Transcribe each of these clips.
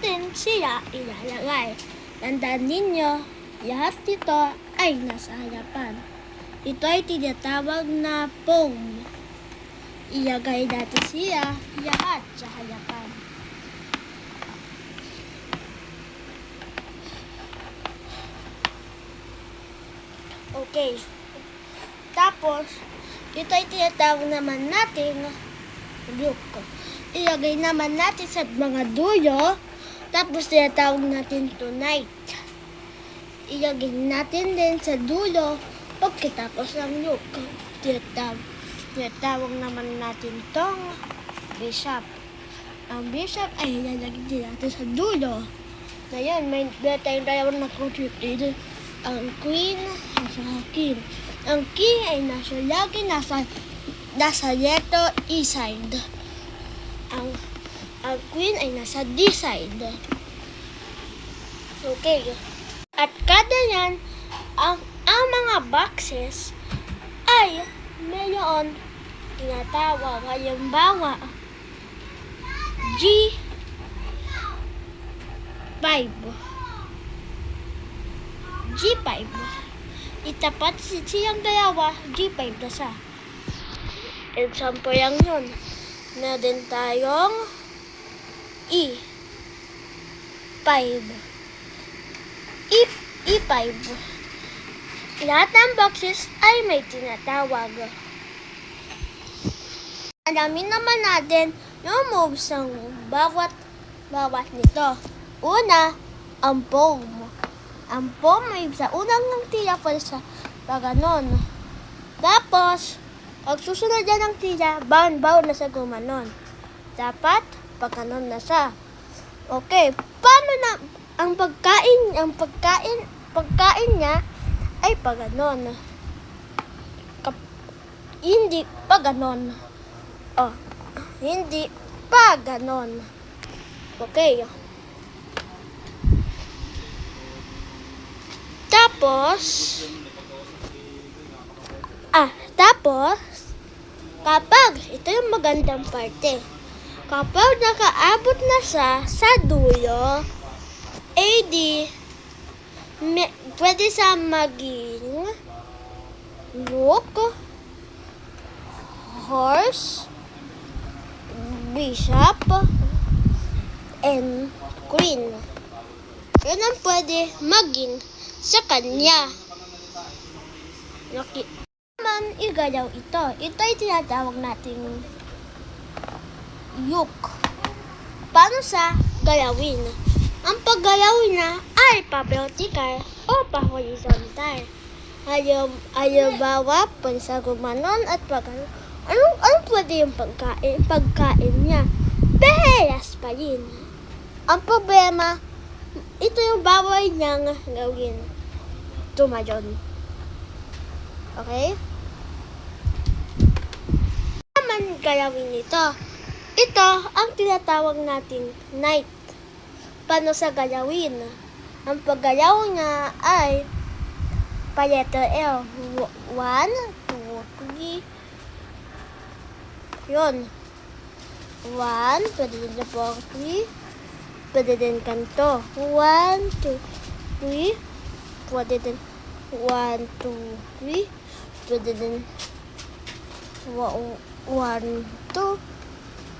natin siya ilalagay. Tandaan ninyo, lahat nito ay nasa harapan. Ito ay tinatawag na foam. Ilagay natin siya lahat sa harapan. Okay. Tapos, ito ay tinatawag naman natin look. Ilagay naman natin sa mga dulo. Tapos, tinatawag natin tonight. Ilagay natin din sa dulo pagkatapos ng look. Tinatawag naman natin tong bishop. Ang bishop ay ilalagay din natin sa dulo. Ngayon, may tayong dalawang na-contribute. Ang queen at saka king. Ang king ay lagi nasa letter E side. Ang queen ay nasa D side. Okay. At kada yan, ang mga boxes ay mayroon tinatawag. Halimbawa, G5. G5. Itapat siyang dalawa, G5 na siya. Example lang yun. Na din tayong E5. E5. Lahat ng boxes ay may tinatawag. Alamin naman natin yung moves ng bawat nito. Una, ang foam. Ang foam ay sa unang ng tila pa sa paganon. Tapos, pag susunod yan ng tila, baon na sa gumanon. Dapat, pagganon na siya. Okay, paano na ang pagkain niya ay paganon. Hindi paganon. Oh, hindi paganon. Okay. Tapos, kapag, ito yung magandang parte. Kapag nakaabot na siya sa dulo, pwede siya maging rook, horse, bishop, and queen. Yun ang pwede maging sa kanya. Naman igalaw ito. Ito ay tinatawag nating yoke. Paano sa galawin? Ang paggalaw niya ay pa-vertical o pa-horizontal. Halimbawa, pwede sa gumanon at pagganon. Anong pwede yung pagkain? Pagkain niya, pehelas pa rin. Ang problema, ito yung bawal niyang gawin. Tumayon. Okay? Naman galawin ito. Ito ang tinatawag nating knight. Paano sa galawin? Ang paggalaw niya ay pa-letter L. 1, 2, 3. Yun. 1, pwede din na 4, 3. Pwede din kanto. 1, 2, 3. Pwede din 1, 2, 3. Pwede din 1, 2,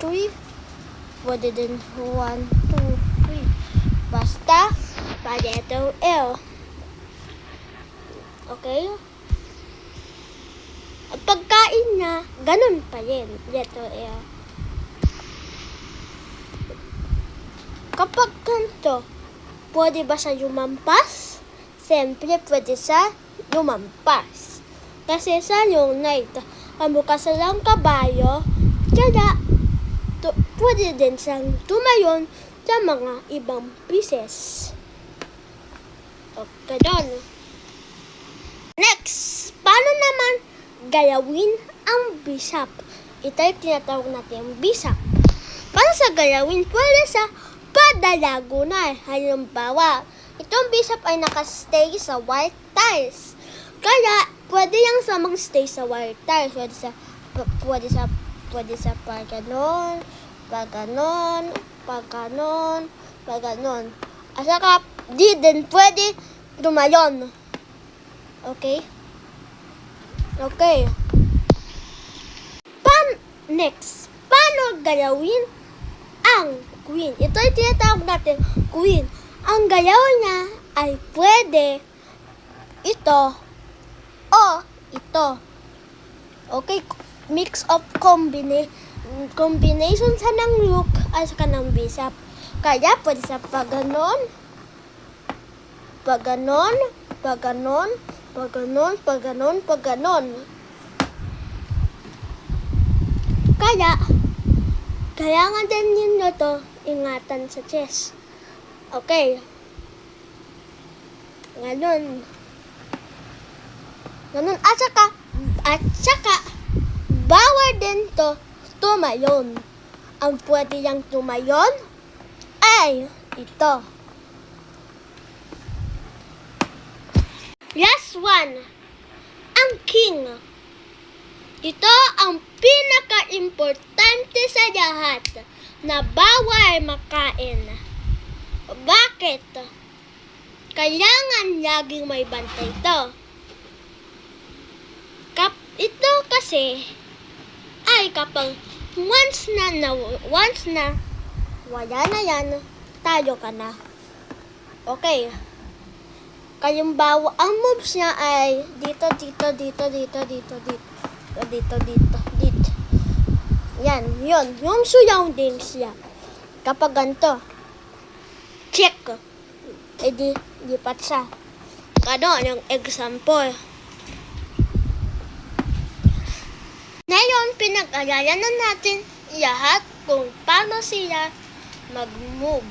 3. Pwede din 1, 2, 3. Basta, pa-letter L. Okay? Ang pagkain niya, ganun pa rin. Letter L. Kapag ganito, pwede ba siya lumampas? Siyempre, pwede siya lumampas. Kasi sa yung night, kamukha sa lang kabayo, kaya pwede din siyang tumayon sa mga ibang pieces. Okay, doon. Next, paano naman galawin ang bishop? Ito ay tinatawag natin bishop. Paano sa galawin? Pwede sa padalagunay. Halimbawa, itong bishop ay nakastay sa white tiles. Kaya, pwede yung sa mag-stay sa white tiles. Pwede sa pagganon, Pag ganon. At saka, di din pwede tumayon. Okay? Okay. Next, paano galawin ang queen? Ito ay tinatawag natin queen. Ang galaw niya ay pwede ito o ito. Okay, mix of combination sa ng rook at saka ng bishop. Kaya pwede sa pag ganon, pag ganon, pag ganon, pag ganon, pag ganon, pag ganon. Kaya nga din ninyo to ingatan sa chess. Okay. Ganun. At saka, bawal din to tumayon. Ang pwede niyang tumayon ay ito. Last one. Ang king. Ito ang pinaka-importante sa lahat na bawal makain. Bakit? Kailangan laging may bantay ito. Ito kasi ay kapag once na wala na yan, tayo ka na. Okay. Kalimbawa, ang moves niya ay dito. Yan, yun. Yung surrounding siya. Kapag ganito, check. Eh di, lipat siya. Ano, yung example. Ngayon, pinag-aralan na natin lahat kung paano sila mag-move.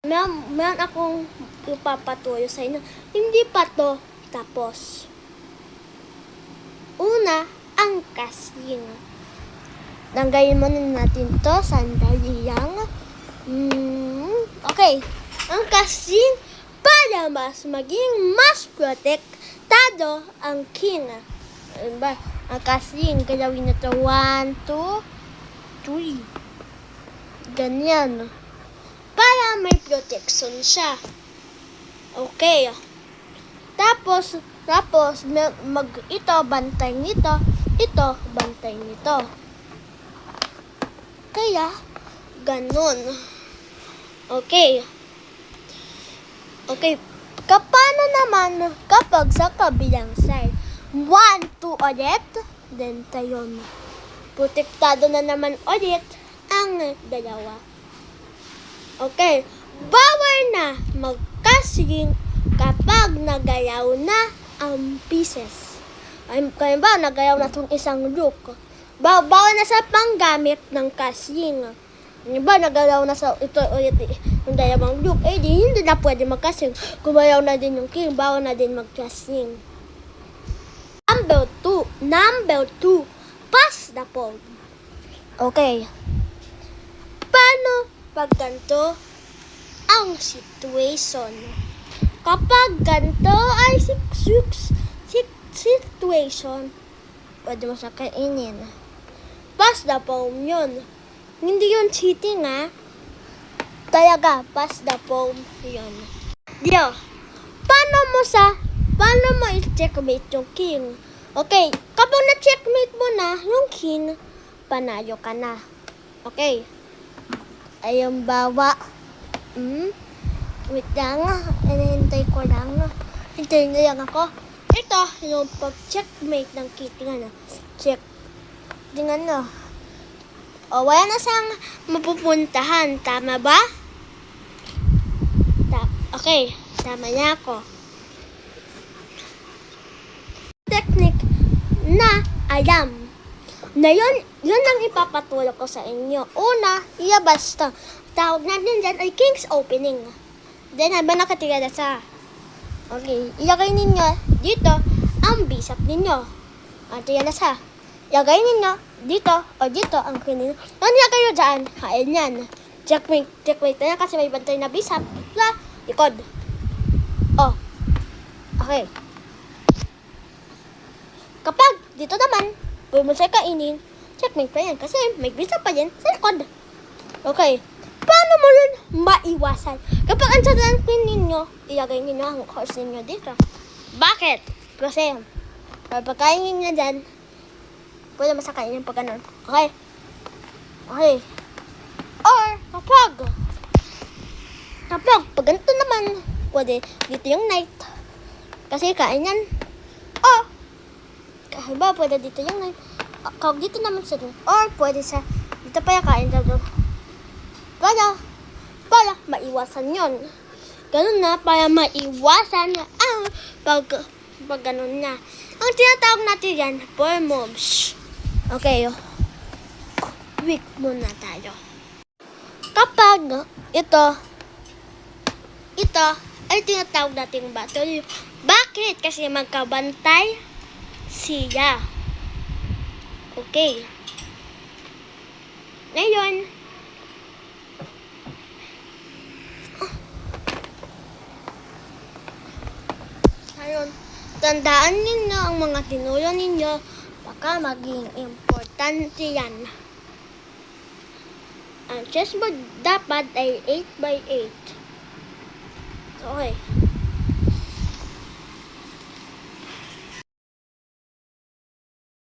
Meron akong ipapatuloy sa inyo. Hindi pa to tapos. Una, ang casting. Tanggalin muna natin to. Sandali lang. Okay. Ang casting para maging mas protektado ang king. Diba? Ang casting, gawin na to 1, 2, 3. Ganyan. Para may protection siya. Okay. Tapos ito bantay nito, ito bantay nito. Kaya ganun. Okay. Kapano naman kapag sa kabilang side? 1, 2 ulit, then tayon. Protektado na naman ulit ang dalawa. Okay. Bawal na magkasing kapag nagalaw na ang pieces. Kaya ba, nagalaw na itong isang rook. Bawal na sa panggamit ng casing. Ba, nagalaw na sa ito ulit yung dalawang rook. Eh, di, hindi na pwede magkasing. Gumalaw na din yung king, bawal na din magkasing. Number 2. Pass the pawn. Okay. Paano pag ganito ang situation? Kapag ganito ay situation, pwede mo siya kainin. Pass the pawn yun. Hindi yun cheating, ha? Talaga, pass the pawn yun. Dio, paano mo i-checkmate yung king? Okay, kapag na-checkmate mo na yung king, panalo ka na. Okay. Ayun, bawa. Wait lang. Hinihintay ko lang. Hintayin na lang ako. Ito, yung pag-checkmate ng king. Check. Tingnan na. O, wala na siyang mapupuntahan. Tama ba? Okay. Tama na ako. Technique na alam. Na yun ang ipapatulog ko sa inyo. Una, basta. Tawag natin dyan ay King's Opening. Then, habang nakatira na sa okay, ilagay ninyo dito ang bishop ninyo. At yan na sa. Ilagay ninyo dito o dito ang queen ninyo. Nung ilagay nyo dyan, kain yan. Checkmate na yan kasi may bantay na bishop sa likod. Oh. Okay. Kapag dito naman, pwede mo siya kainin, checkmate pa yan kasi may bishop pa yan sa likod. Okay. Paano mo yun maiwasan? Kapag ang sasakin ninyo, ilagay ninyo ang horse ninyo dito. Bakit? Kasi, pagkain ninyo dyan, pwede masakain yung pag ganun. Okay? Okay. Or, pag ganito naman, pwede dito yung night. Kasi kain yan. Or, halimbawa, pwede dito yung night. Kag dito naman sa doon. Or, pwede sa, dito pa yung kain sa doon. Para maiwasan yon. Ganun na, para maiwasan ang pag ganun na. Ang tinatawag natin yan, poor moves. Okay, weak muna tayo. Kapag ito ay tinatawag natin battle. Bakit? Kasi magkabantay siya. Okay. Ngayon, tandaan ninyo ang mga tinuro ninyo, baka maging importante yan. Ang chessboard dapat ay 8x8. Okay.